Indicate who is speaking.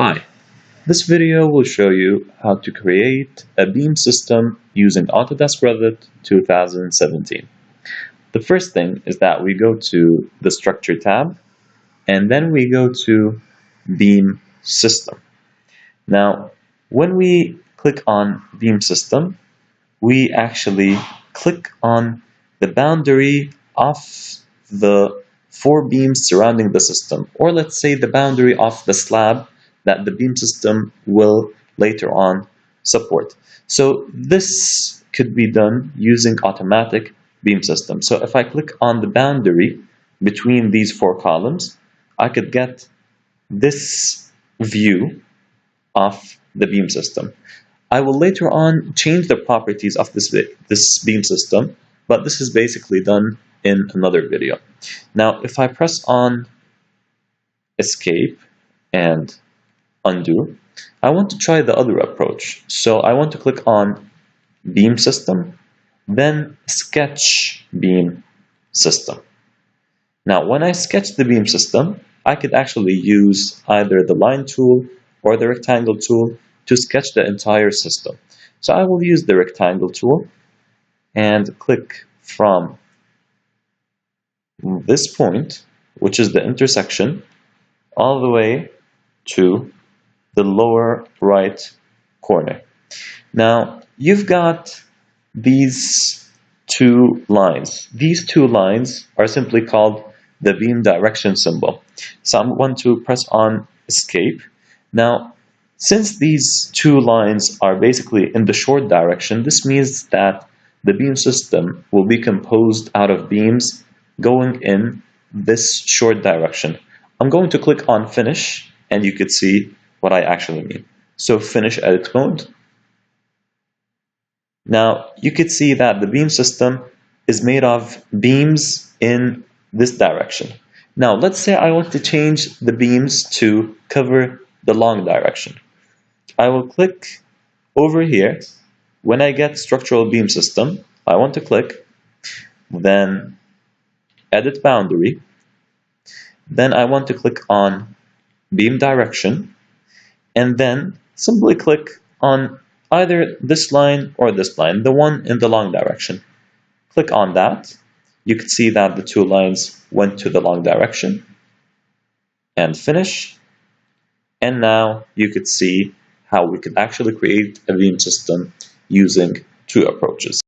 Speaker 1: Hi, this video will show you how to create a beam system using Autodesk Revit 2017. The first thing is that we go to the Structure tab, and then we go to Beam System. Now, when we click on Beam System, we actually click on the boundary of the four beams surrounding the system, or let's say the boundary of the slab that the beam system will later on support. So this could be done using automatic beam system. So if I click on the boundary between these four columns, I could get this view of the beam system. I will later on change the properties of this beam system, but this is basically done in another video. Now, if I press on Escape and Undo, I want to try the other approach. So I want to click on Beam System, then Sketch Beam System. Now, when I sketch the beam system, I could actually use either the line tool or the rectangle tool to sketch the entire system. So I will use the rectangle tool and click from this point, which is the intersection, all the way to the lower right corner. Now, you've got these two lines. These two lines are simply called the beam direction symbol. So I'm going to press on Escape. Now, since these two lines are basically in the short direction, this means that the beam system will be composed out of beams going in this short direction. I'm going to click on Finish, and you could see what I actually mean. So Finish Edit Mode. Now, you could see that the beam system is made of beams in this direction. Now, let's say I want to change the beams to cover the long direction. I will click over here. When I get Structural Beam System, I want to click, then Edit Boundary. Then I want to click on Beam Direction, and then simply click on either this line or this line, the one in the long direction. Click on that. You can see that the two lines went to the long direction, and Finish. And now you could see how we could actually create a beam system using two approaches.